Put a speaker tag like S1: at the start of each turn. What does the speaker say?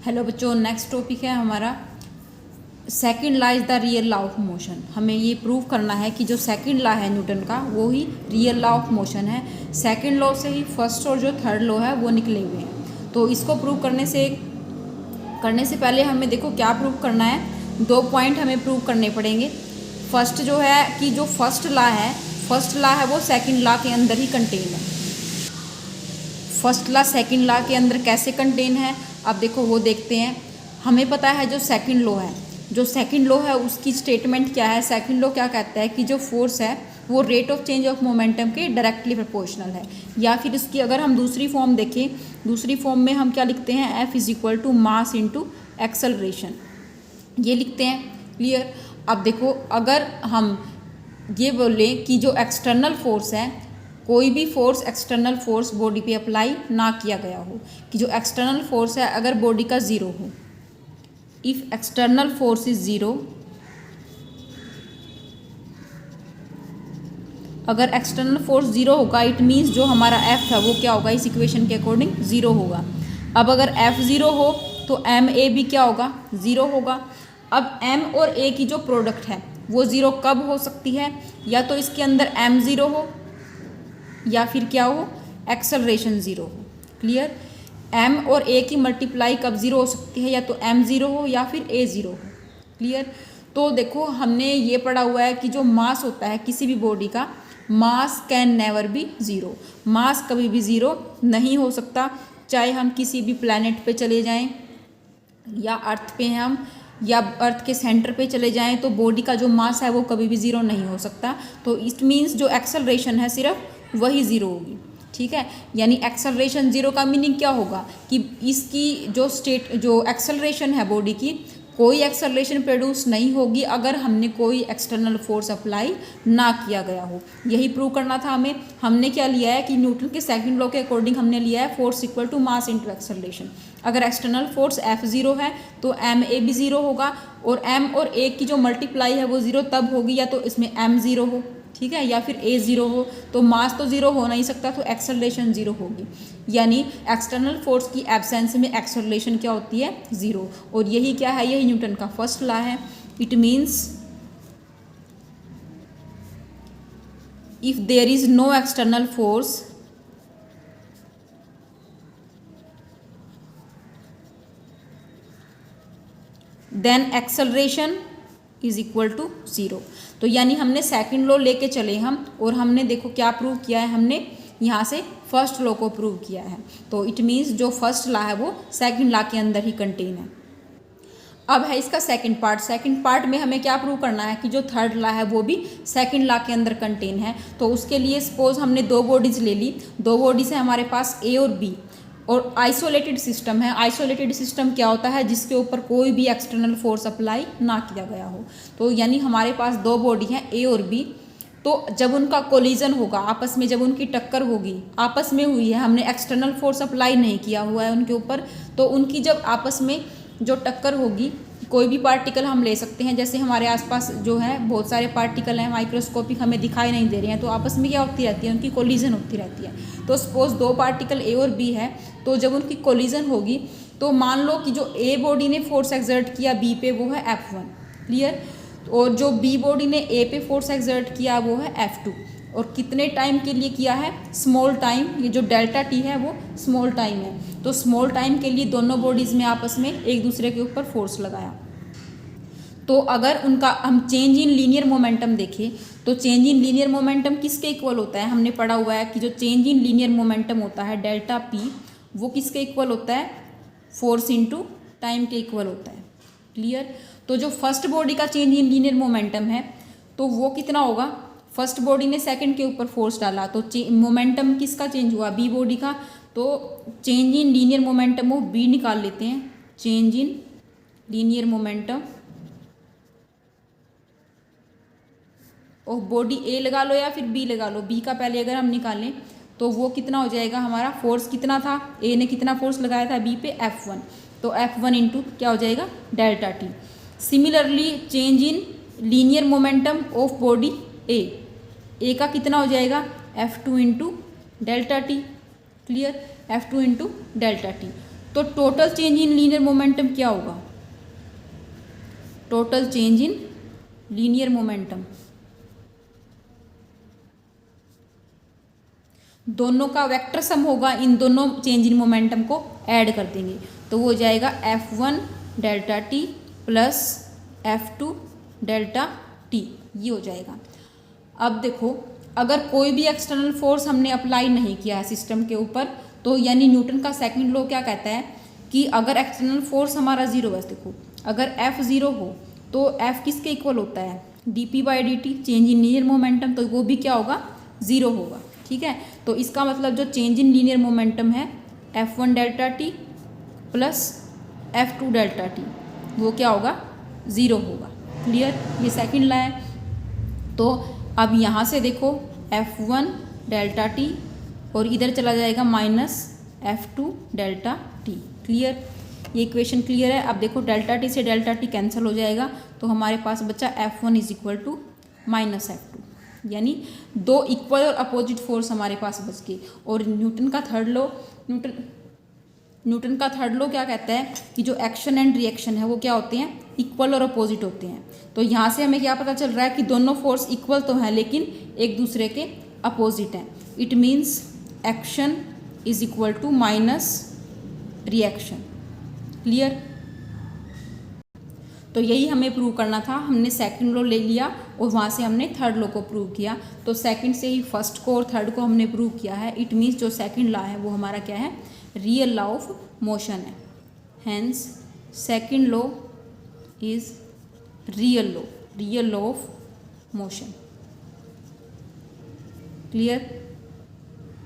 S1: Hello बच्चों, next topic है हमारा second law is the real law of motion. हमें ये प्रूव करना है कि जो सेकंड लॉ है न्यूटन का वो ही रियल लॉ ऑफ मोशन है। सेकंड लॉ से ही फर्स्ट और जो थर्ड लॉ है वो निकले हुए हैं। तो इसको प्रूव करने से पहले हमें देखो क्या प्रूव करना है। 2 पॉइंट हमें प्रूव करने पड़ेंगे। फर्स्ट जो है कि जो फर्स्ट लॉ है वो सेकंड लॉ के अंदर ही कंटेन है। फर्स्ट लॉ सेकंड लॉ के अंदर कैसे कंटेन है, अब देखो वो देखते हैं। हमें पता है जो सेकंड लॉ है उसकी स्टेटमेंट क्या है। सेकंड लॉ क्या कहता है कि जो फोर्स है वो rate of change of momentum के डायरेक्टली प्रोपोर्शनल है। या फिर इसकी अगर हम दूसरी फॉर्म देखें, दूसरी फॉर्म में हम क्या लिखते हैं, F is equal to mass into acceleration, ये लिखते हैं। क्लियर। अब देखो अगर हम ये बोलें कि जो एक्सटर्नल फोर्स है, कोई भी फोर्स एक्सटर्नल फोर्स बॉडी पे अप्लाई ना किया गया हो, कि जो एक्सटर्नल फोर्स है अगर बॉडी का ज़ीरो हो, if external force is zero, अगर एक्सटर्नल फोर्स ज़ीरो होगा इट मीन्स जो हमारा F है वो क्या होगा, इस इक्वेशन के अकॉर्डिंग ज़ीरो होगा। अब अगर F ज़ीरो हो तो एम ए भी क्या होगा, ज़ीरो होगा। अब M और A की जो प्रोडक्ट है वो ज़ीरो कब हो सकती है, या तो इसके अंदर M ज़ीरो हो या फिर क्या हो, एक्सेलरेशन ज़ीरो हो। क्लियर। M और A की मल्टीप्लाई कब ज़ीरो हो सकती है, या तो M ज़ीरो हो या फिर A ज़ीरो हो। क्लियर। तो देखो हमने ये पढ़ा हुआ है कि जो मास होता है किसी भी बॉडी का, mass can never be zero. Mass कभी भी ज़ीरो नहीं हो सकता, चाहे हम किसी भी प्लैनेट पे चले जाएं या अर्थ पे हम या अर्थ के सेंटर पे चले जाएं, तो बॉडी का जो मास है वो कभी भी ज़ीरो नहीं हो सकता। तो इट मीन्स जो एक्सेलरेशन है सिर्फ वही ज़ीरो होगी। ठीक है, यानी एक्सेलरेशन ज़ीरो का मीनिंग क्या होगा कि इसकी जो एक्सेलरेशन है बॉडी की, कोई एक्सेलरेशन प्रोड्यूस नहीं होगी अगर हमने कोई एक्सटर्नल फोर्स अप्लाई ना किया गया हो। यही प्रूव करना था हमें। हमने क्या लिया है कि न्यूटन के सेकंड लॉ के अकॉर्डिंग हमने लिया है force equal to mass into acceleration. अगर एक्सटर्नल फोर्स F ज़ीरो है तो एम ए भी ज़ीरो होगा, और M और A की जो मल्टीप्लाई है वो ज़ीरो तब होगी या तो इसमें M ज़ीरो हो, ठीक है, या फिर A ज़ीरो हो। तो मास तो ज़ीरो हो नहीं सकता, तो एक्सेलरेशन ज़ीरो होगी। यानी एक्सटर्नल फोर्स की एब्सेंस में एक्सेलरेशन क्या होती है, ज़ीरो। और यही क्या है, यही न्यूटन का फर्स्ट लॉ है। It means if there is no external force then acceleration is equal to zero. तो यानी हमने सेकंड लॉ लेके चले हम, और हमने देखो क्या प्रूव किया है, हमने यहाँ से फर्स्ट लॉ को प्रूव किया है। तो इट मीन्स जो फर्स्ट लॉ है वो सेकंड लॉ के अंदर ही कंटेन है। अब है इसका सेकंड पार्ट। सेकंड पार्ट में हमें क्या प्रूव करना है कि जो थर्ड लॉ है वो भी सेकंड लॉ के अंदर कंटेन है। तो उसके लिए सपोज हमने दो बॉडीज़ ले ली, दो बॉडीज़ है हमारे पास A और B, और आइसोलेटेड सिस्टम है। आइसोलेटेड सिस्टम क्या होता है, जिसके ऊपर कोई भी एक्सटर्नल फोर्स अप्लाई ना किया गया हो। तो यानी हमारे पास दो बॉडी हैं A और B, तो जब उनका कोलिजन होगा, आपस में जब उनकी टक्कर होगी, आपस में हुई है, हमने एक्सटर्नल फोर्स अप्लाई नहीं किया हुआ है उनके ऊपर, तो उनकी जब आपस में जो टक्कर होगी, कोई भी पार्टिकल हम ले सकते हैं, जैसे हमारे आसपास जो है बहुत सारे पार्टिकल हैं, माइक्रोस्कोपिक हमें दिखाई नहीं दे रहे हैं, तो आपस में क्या होती रहती है, उनकी कोलिजन होती रहती है। तो सपोज दो पार्टिकल A और B है, तो जब उनकी कोलिजन होगी तो मान लो कि जो A बॉडी ने फोर्स एक्सर्ट किया B पे वो है F1। क्लियर। और जो B बॉडी ने A पे फोर्स एक्सर्ट किया वो है F2। और कितने टाइम के लिए किया है, स्मॉल टाइम। ये जो डेल्टा T है वो स्मॉल टाइम है। तो स्मॉल टाइम के लिए दोनों बॉडीज़ में आपस में एक दूसरे के ऊपर फोर्स लगाया। तो अगर उनका हम चेंज इन लीनियर मोमेंटम देखें, तो चेंज इन लीनियर मोमेंटम किसके इक्वल होता है, हमने पढ़ा हुआ है कि जो चेंज इन लीनियर मोमेंटम होता है डेल्टा P, वो किसके इक्वल होता है, फोर्स इंटू टाइम के इक्वल होता है। क्लियर। तो जो फर्स्ट बॉडी का चेंज इन लीनियर मोमेंटम है तो वो कितना होगा, फर्स्ट बॉडी ने सेकंड के ऊपर फोर्स डाला तो मोमेंटम किसका चेंज हुआ, B बॉडी का। तो चेंज इन लीनियर मोमेंटम वो B निकाल लेते हैं, चेंज इन लीनियर मोमेंटम और बॉडी A लगा लो या फिर B लगा लो, B का पहले अगर हम निकालें तो वो कितना हो जाएगा, हमारा फोर्स कितना था, A ने कितना फोर्स लगाया था B पे, F1। तो F1 इंटू क्या हो जाएगा, delta T। Similarly change in linear momentum of body A का कितना हो जाएगा, F2 into delta T। Clear, F2 into delta T। तो total change in linear momentum क्या होगा? Total change in linear momentum, दोनों का वेक्टर सम होगा, इन दोनों चेंज इन मोमेंटम को ऐड कर देंगे तो वो हो जाएगा F1 delta T plus F2 delta T, ये हो जाएगा। अब देखो, अगर कोई भी एक्सटर्नल फोर्स हमने अप्लाई नहीं किया है सिस्टम के ऊपर, तो यानी न्यूटन का सेकंड लॉ क्या कहता है कि अगर एक्सटर्नल फोर्स हमारा जीरो है, देखो अगर F जीरो हो तो F किसके इक्वल होता है? dp by D T, change in linear momentum, तो वो भी क्या होगा? ज़ीरो होगा। ठीक है, तो इसका मतलब जो चेंज इन लीनियर मोमेंटम है F1 delta T plus F2 delta T, वो क्या होगा? ज़ीरो होगा। क्लियर, ये सेकंड लॉ है। तो अब यहाँ से देखो F1 डेल्टा टी और इधर चला जाएगा minus F2 delta T. Clear, ये इक्वेशन क्लियर है। अब देखो डेल्टा टी से डेल्टा टी कैंसिल हो जाएगा तो हमारे पास बचा F1 is equal to minus F2, यानी दो इक्वल और अपोजिट फोर्स हमारे पास बच गए। और न्यूटन का थर्ड लॉ क्या कहता है कि जो एक्शन एंड रिएक्शन है वो क्या होते हैं? इक्वल और अपोजिट होते हैं। तो यहाँ से हमें क्या पता चल रहा है कि दोनों फोर्स इक्वल तो हैं लेकिन एक दूसरे के अपोजिट हैं। It means action is equal to minus reaction. Clear, तो यही हमें प्रूव करना था। हमने सेकंड लॉ ले लिया और वहाँ से हमने थर्ड लॉ को प्रूव किया। तो सेकंड से ही फर्स्ट को और थर्ड को हमने प्रूव किया है। इट मीन्स जो सेकंड लॉ है वो हमारा क्या है? रियल लॉ ऑफ मोशन है। Hence second law is real law of motion. Clear.